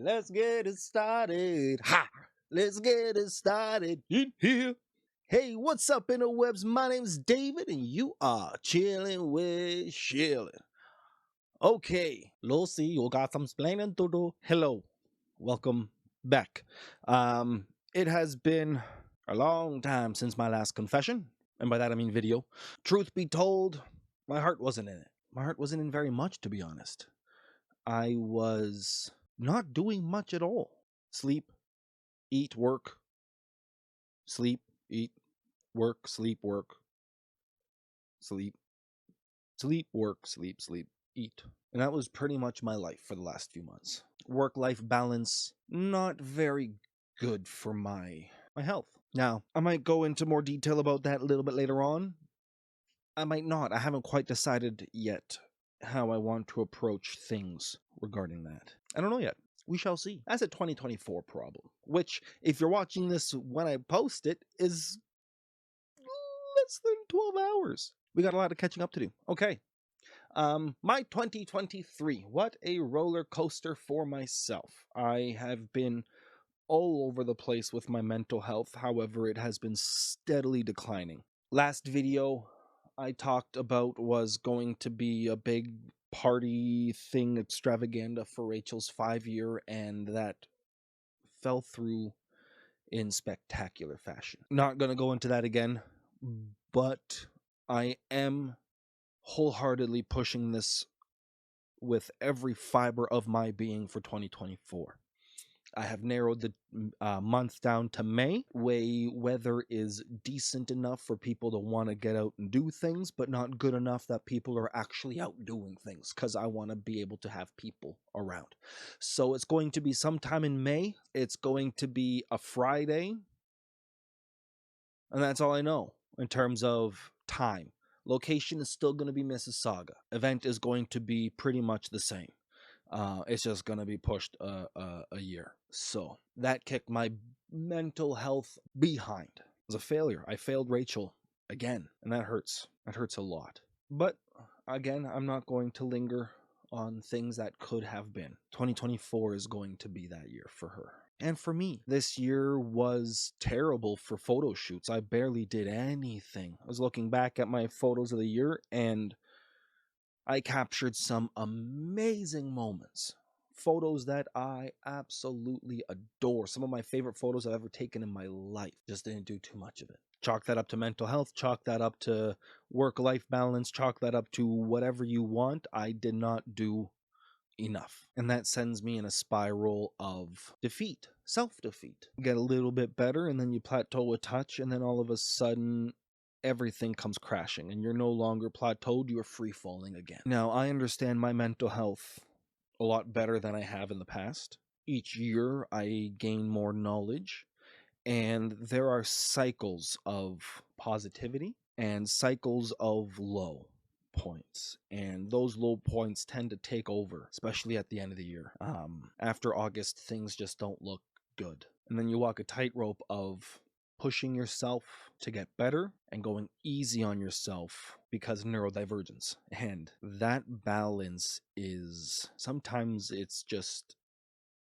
Let's get it started. Ha! Let's get it started in here. Hey, what's up, interwebs? My name's David, and you are chilling with Schilling. Okay, Lucy, you got some explaining to do. Hello, welcome back. It has been a long time since my last confession, and by that I mean video. Truth be told, my heart wasn't in it. My heart wasn't in very much, to be honest. I was not doing much at all. Sleep, eat, work, sleep, eat, work, sleep, work, sleep, sleep, work, sleep, eat. And that was pretty much my life for the last few months. Work-life balance, not very good for my health. Now, I might go into more detail about that a little bit later on. I might not. I haven't quite decided yet how I want to approach things regarding that. I don't know yet. We shall see. That's a 2024 problem, which, if you're watching this when I post it, is less than 12 hours. We got a lot of catching up to do. Okay. My 2023. What a roller coaster for myself. I have been all over the place with my mental health. However, it has been steadily declining. Last video I talked about was going to be a big party thing extravaganza for Rachel's 5-year, and that fell through in spectacular fashion. Not going to go into that again, but I am wholeheartedly pushing this with every fiber of my being for 2024. I have narrowed the month down to May. Weather is decent enough for people to want to get out and do things, but not good enough that people are actually out doing things, because I want to be able to have people around. So it's going to be sometime in May. It's going to be a Friday. And that's all I know in terms of time. Location is still going to be Mississauga. Event is going to be pretty much the same. It's just going to be pushed a year. So that kicked my mental health behind. It was a failure. I failed Rachel again, and that hurts. That hurts a lot. But again, I'm not going to linger on things that could have been. 2024 is going to be that year for her. And for me, this year was terrible for photo shoots. I barely did anything. I was looking back at my photos of the year, and I captured some amazing moments. Photos that I absolutely adore. Some of my favorite photos I've ever taken in my life. Just didn't do too much of it. Chalk that up to mental health. Chalk that up to work-life balance. Chalk that up to whatever you want. I did not do enough. And that sends me in a spiral of defeat. Self-defeat. Get a little bit better, and then you plateau a touch, and then all of a sudden everything comes crashing, and you're no longer plateaued, you're free falling again. Now, I understand my mental health a lot better than I have in the past. Each year, I gain more knowledge, and there are cycles of positivity and cycles of low points, and those low points tend to take over, especially at the end of the year. After August, things just don't look good, and then you walk a tightrope of pushing yourself to get better and going easy on yourself because neurodivergence. And that balance is, sometimes it's just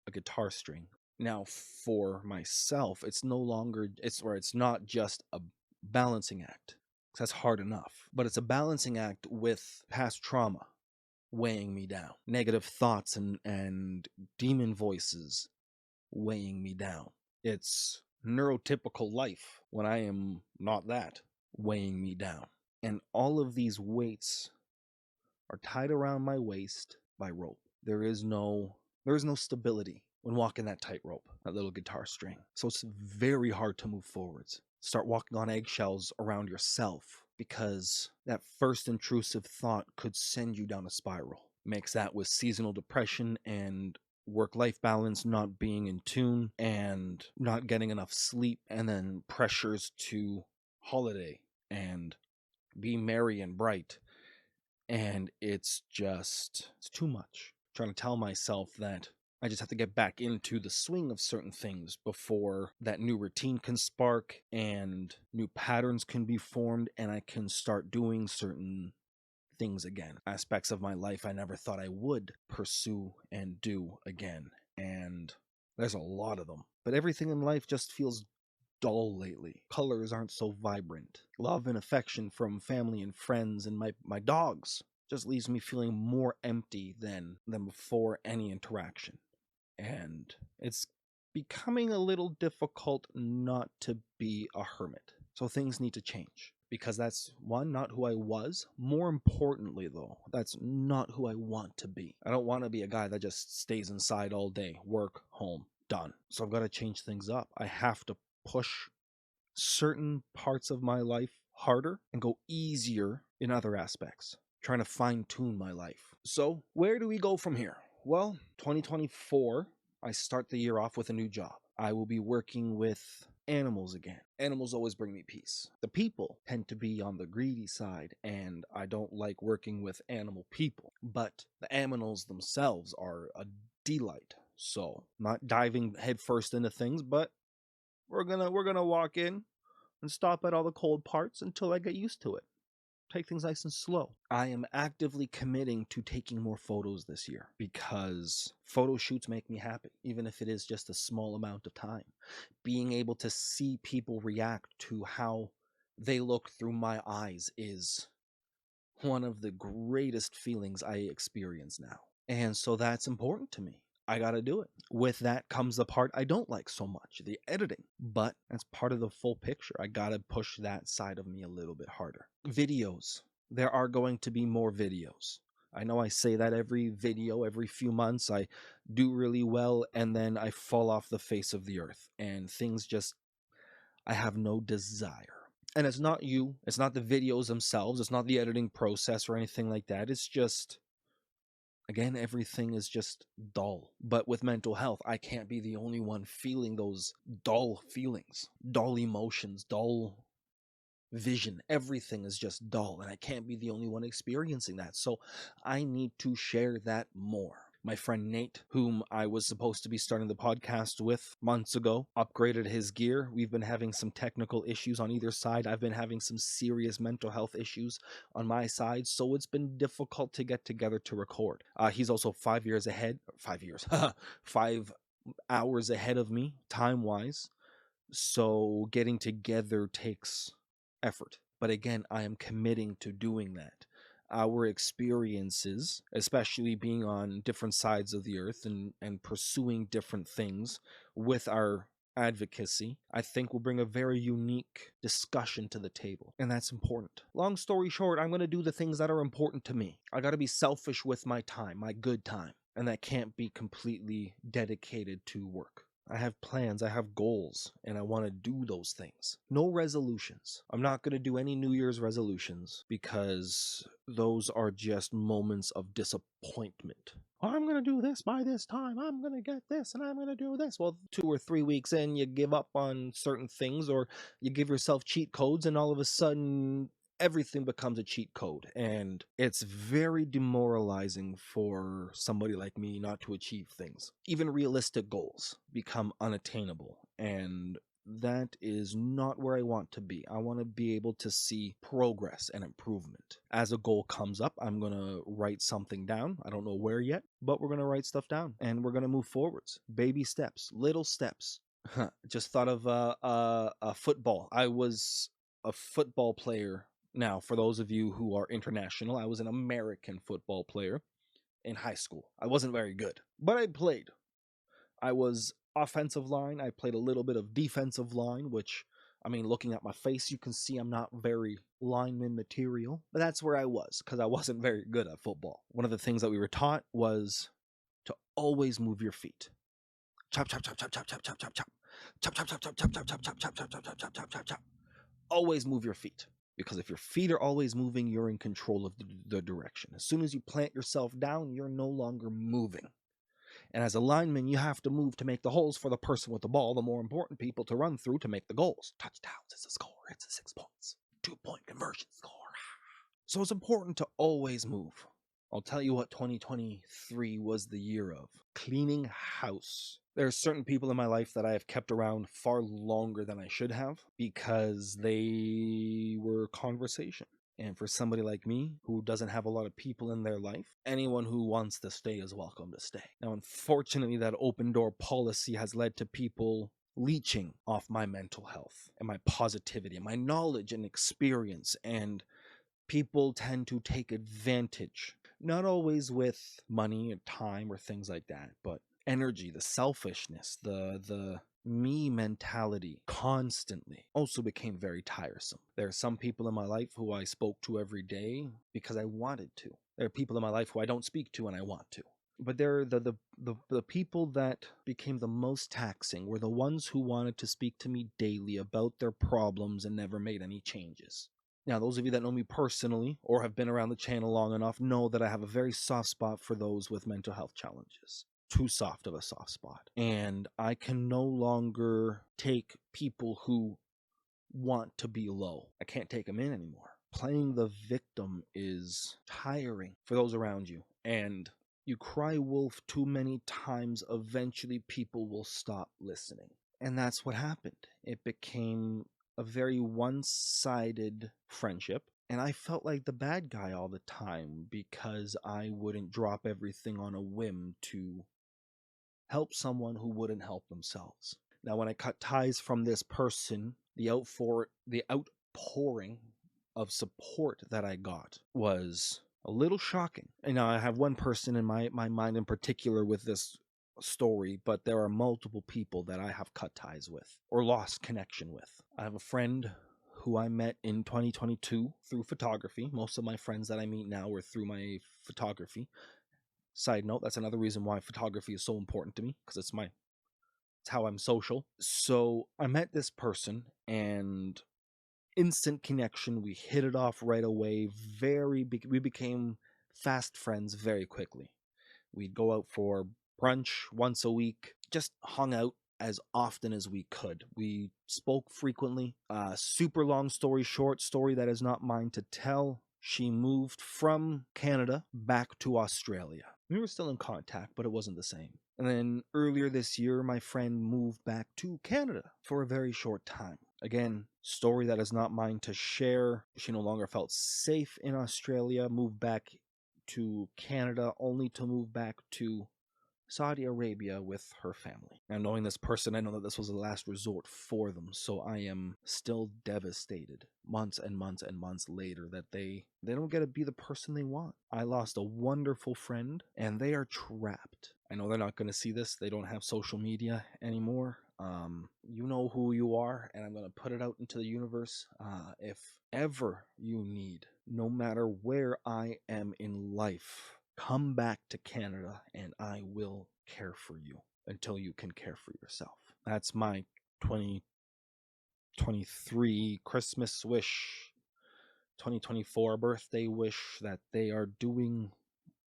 a guitar string. Now, for myself, it's not just a balancing act. That's hard enough. But it's a balancing act with past trauma weighing me down. Negative thoughts and demon voices weighing me down. It's neurotypical life when I am not that weighing me down. And all of these weights are tied around my waist by rope. There is no stability when walking that tightrope, that little guitar string. So it's very hard to move forwards. Start walking on eggshells around yourself, because that first intrusive thought could send you down a spiral. Mix that with seasonal depression and work-life balance not being in tune and not getting enough sleep, and then pressures to holiday and be merry and bright. And it's too much. I'm trying to tell myself that I just have to get back into the swing of certain things before that new routine can spark and new patterns can be formed, and I can start doing certain things again. Aspects of my life I never thought I would pursue and do again. and there's a lot of them. But everything in life just feels dull lately. Colors aren't so vibrant. Love and affection from family and friends and my dogs just leaves me feeling more empty than before any interaction. And it's becoming a little difficult not to be a hermit. So things need to change. Because that's one, not who I was. More importantly, though, that's not who I want to be. I don't want to be a guy that just stays inside all day, work, home, done. So I've got to change things up. I have to push certain parts of my life harder and go easier in other aspects, trying to fine tune my life. So, where do we go from here? Well, 2024, I start the year off with a new job. I will be working with animals again. Animals always bring me peace. The people tend to be on the greedy side, and I don't like working with animal people, but the animals themselves are a delight. So, not diving headfirst into things, but we're gonna walk in and stop at all the cold parts until I get used to it. Take things nice and slow. I am actively committing to taking more photos this year because photo shoots make me happy, even if it is just a small amount of time. Being able to see people react to how they look through my eyes is one of the greatest feelings I experience now. And so that's important to me. I gotta do it. With that comes the part I don't like so much, the editing. But that's part of the full picture. I gotta push that side of me a little bit harder. Videos. There are going to be more videos. I know I say that every video, every few months, I do really well, and then I fall off the face of the earth. And things just, I have no desire. And it's not you, it's not the videos themselves, it's not the editing process or anything like that. It's just, again, everything is just dull. But with mental health, I can't be the only one feeling those dull feelings, dull emotions, dull vision. Everything is just dull, and I can't be the only one experiencing that. So I need to share that more. My friend Nate, whom I was supposed to be starting the podcast with months ago, upgraded his gear. We've been having some technical issues on either side. I've been having some serious mental health issues on my side, so it's been difficult to get together to record. He's also 5 years ahead, 5 years, 5 hours ahead of me, time-wise. So getting together takes effort. But again, I am committing to doing that. Our experiences, especially being on different sides of the earth and pursuing different things with our advocacy, I think will bring a very unique discussion to the table. And that's important. Long story short, I'm going to do the things that are important to me. I got to be selfish with my time, my good time. And that can't be completely dedicated to work. I have plans, I have goals, and I want to do those things. No resolutions. I'm not going to do any New Year's resolutions because those are just moments of disappointment. I'm going to do this by this time. I'm going to get this and I'm going to do this. Well, 2 or 3 weeks in, you give up on certain things or you give yourself cheat codes, and all of a sudden everything becomes a cheat code, and it's very demoralizing for somebody like me not to achieve things. Even realistic goals become unattainable, and that is not where I want to be. I want to be able to see progress and improvement. As a goal comes up, I'm going to write something down. I don't know where yet, but we're going to write stuff down and we're going to move forwards. Baby steps, little steps. Just thought of football. I was a football player. Now, for those of you who are international, I was an American football player in high school. I wasn't very good, but I played. I was offensive line. I played a little bit of defensive line, which, I mean, looking at my face, you can see I'm not very lineman material, but that's where I was because I wasn't very good at football. One of the things that we were taught was to always move your feet. Chop, chop, chop, chop, chop, chop, chop, chop, chop. Chop, chop, chop, chop, chop, chop, chop, chop, chop, chop, chop, chop, chop, chop, chop. Always move your feet. Because if your feet are always moving, you're in control of the direction. As soon as you plant yourself down, you're no longer moving. And as a lineman, you have to move to make the holes for the person with the ball, the more important people to run through to make the goals. Touchdowns is a score. It's a 6 points. 2-point conversion score. So it's important to always move. I'll tell you what 2023 was the year of. Cleaning house. There are certain people in my life that I have kept around far longer than I should have because they were conversation. And for somebody like me who doesn't have a lot of people in their life, anyone who wants to stay is welcome to stay. Now, unfortunately, that open door policy has led to people leeching off my mental health and my positivity and my knowledge and experience, and people tend to take advantage, not always with money or time or things like that, but energy, the selfishness, the me mentality constantly also became very tiresome. There are some people in my life who I spoke to every day because I wanted to. There are people in my life who I don't speak to and I want to. But there are the people that became the most taxing were the ones who wanted to speak to me daily about their problems and never made any changes. Now, those of you that know me personally or have been around the channel long enough know that I have a very soft spot for those with mental health challenges. Too soft of a soft spot. And I can no longer take people who want to be low. I can't take them in anymore. Playing the victim is tiring for those around you. And you cry wolf too many times, eventually people will stop listening. And that's what happened. It became a very one-sided friendship, and I felt like the bad guy all the time because I wouldn't drop everything on a whim to help someone who wouldn't help themselves. Now, when I cut ties from this person, the outpouring of support that I got was a little shocking. And now I have one person in my mind in particular with this story, but there are multiple people that I have cut ties with or lost connection with. I have a friend who I met in 2022 through photography. Most of my friends that I meet now are through my photography. Side note, that's another reason why photography is so important to me, because it's how I'm social. So I met this person and instant connection. We hit it off right away. We became fast friends very quickly. We'd go out for brunch once a week, just hung out as often as we could. We spoke frequently. Super long story short, story that is not mine to tell. She moved from Canada back to Australia. We were still in contact, but it wasn't the same. And then earlier this year, my friend moved back to Canada for a very short time. Again, story that is not mine to share. She no longer felt safe in Australia, moved back to Canada, only to move back to Saudi Arabia with her family. Now, knowing this person, I know that this was the last resort for them, so I am still devastated months and months and months later that they don't get to be the person they want. I lost a wonderful friend, and they are trapped. I know they're not going to see this. They don't have social media anymore. You know who you are, and I'm going to put it out into the universe. If ever you need, no matter where I am in life, come back to Canada and I will care for you until you can care for yourself. That's my 2023 Christmas wish, 2024 birthday wish, that they are doing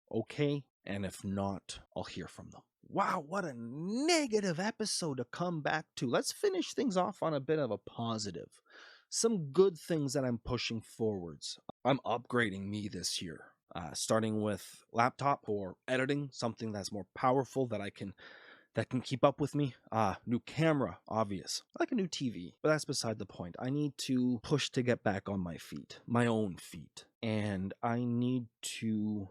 okay. And if not, I'll hear from them. Wow, what a negative episode to come back to. Let's finish things off on a bit of a positive. Some good things that I'm pushing forwards. I'm upgrading me this year. Starting with laptop for editing, something that's more powerful that can keep up with me. New camera, obvious. I like a new TV, but that's beside the point. I need to push to get back on my feet, my own feet, and I need to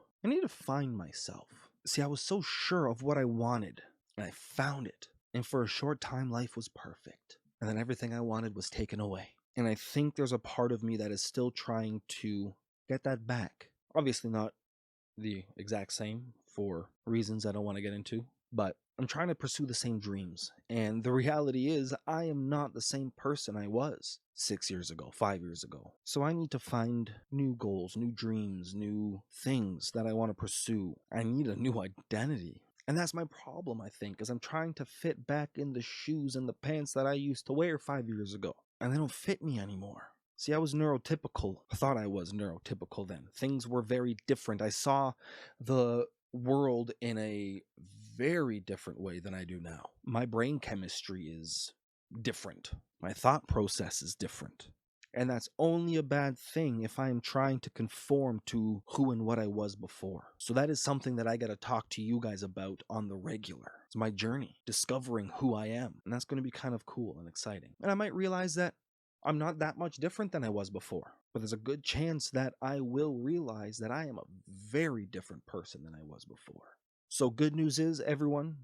find myself. See, I was so sure of what I wanted, and I found it. And for a short time, life was perfect. And then everything I wanted was taken away. And I think there's a part of me that is still trying to get that back. Obviously not the exact same for reasons I don't want to get into, but I'm trying to pursue the same dreams. And the reality is, I am not the same person I was 6 years ago, 5 years ago. So I need to find new goals, new dreams, new things that I want to pursue. I need a new identity. And that's my problem, I think, is I'm trying to fit back in the shoes and the pants that I used to wear 5 years ago. And they don't fit me anymore. See, I was neurotypical. I thought I was neurotypical then. Things were very different. I saw the world in a very different way than I do now. My brain chemistry is different. My thought process is different. And that's only a bad thing if I am trying to conform to who and what I was before. So that is something that I got to talk to you guys about on the regular. It's my journey, discovering who I am. And that's going to be kind of cool and exciting. And I might realize that I'm not that much different than I was before, but there's a good chance that I will realize that I am a very different person than I was before. So, good news is, everyone,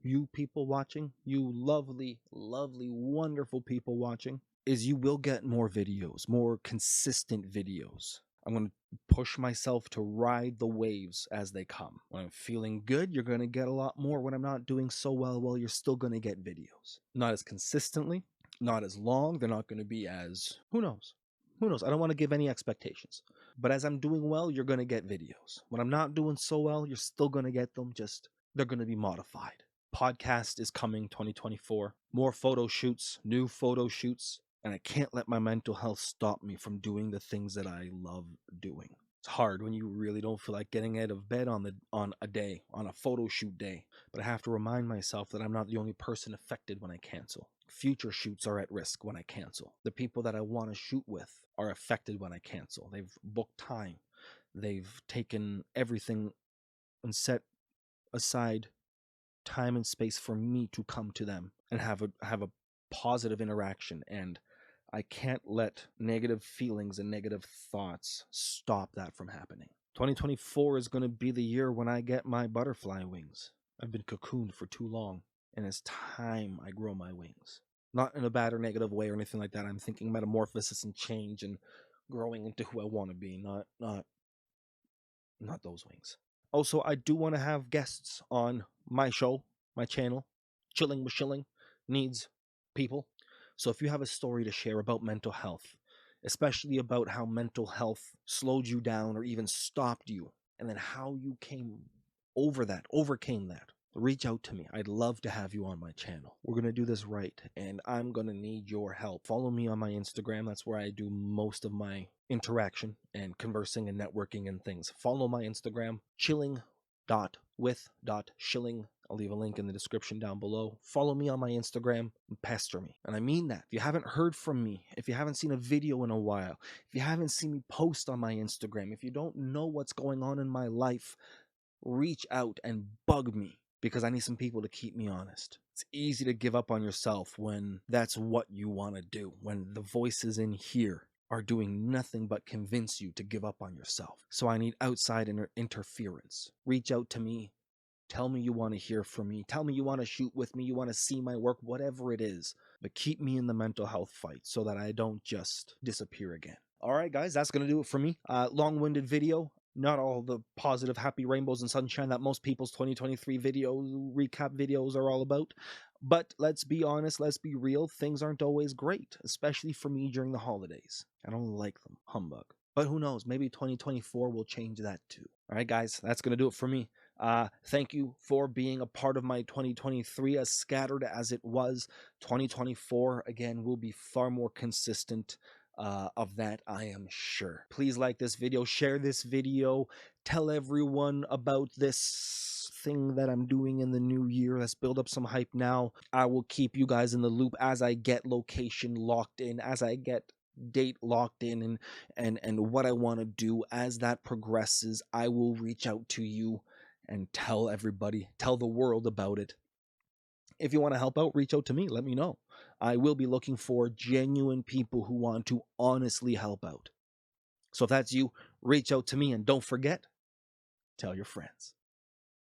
you people watching, you lovely, lovely, wonderful people watching, is you will get more videos, more consistent videos. I'm going to push myself to ride the waves as they come. When I'm feeling good, you're going to get a lot more. When I'm not doing so well, you're still going to get videos. Not as consistently, not as long. They're not going to be as, who knows? Who knows? I don't want to give any expectations. But as I'm doing well, you're going to get videos. When I'm not doing so well, you're still going to get them, just they're going to be modified. Podcast is coming 2024. More photo shoots, new photo shoots, and I can't let my mental health stop me from doing the things that I love doing. It's hard when you really don't feel like getting out of bed on a photo shoot day, but I have to remind myself that I'm not the only person affected when I cancel. Future shoots are at risk when I cancel. The people that I want to shoot with are affected when I cancel. They've booked time. They've taken everything and set aside time and space for me to come to them and have a positive interaction, and I can't let negative feelings and negative thoughts stop that from happening. 2024 is going to be the year when I get my butterfly wings. I've been cocooned for too long, and it's time I grow my wings. Not in a bad or negative way or anything like that. I'm thinking metamorphosis and change and growing into who I want to be, not those wings. Also, I do want to have guests on my show, my channel. Chilling with Schilling needs people. So if you have a story to share about mental health, especially about how mental health slowed you down or even stopped you, and then how you overcame that, reach out to me. I'd love to have you on my channel. We're going to do this right, and I'm going to need your help. Follow me on my Instagram. That's where I do most of my interaction and conversing and networking and things. Follow my Instagram, Chilling.with.Schilling. I'll leave a link in the description down below. Follow me on my Instagram and pester me. And I mean that. If you haven't heard from me, if you haven't seen a video in a while, if you haven't seen me post on my Instagram, if you don't know what's going on in my life, reach out and bug me, because I need some people to keep me honest. It's easy to give up on yourself when that's what you want to do, when the voices in here are doing nothing but convince you to give up on yourself. So I need outside interference. Reach out to me. Tell me you want to hear from me. Tell me you want to shoot with me. You want to see my work, whatever it is. But keep me in the mental health fight so that I don't just disappear again. All right, guys, that's going to do it for me. Long-winded video. Not all the positive, happy rainbows and sunshine that most people's 2023 recap videos are all about. But let's be honest, let's be real. Things aren't always great, especially for me during the holidays. I don't like them. Humbug. But who knows? Maybe 2024 will change that too. All right, guys, that's going to do it for me. Thank you for being a part of my 2023, as scattered as it was. 2024, again, will be far more consistent. Of that, I am sure. Please like this video, share this video, tell everyone about this thing that I'm doing in the new year. Let's build up some hype now. I will keep you guys in the loop as I get location locked in, as I get date locked in, and what I want to do. As that progresses, I will reach out to you and tell everybody, tell the world about it. If you want to help out, reach out to me. Let me know. I will be looking for genuine people who want to honestly help out. So if that's you, reach out to me, and don't forget, tell your friends.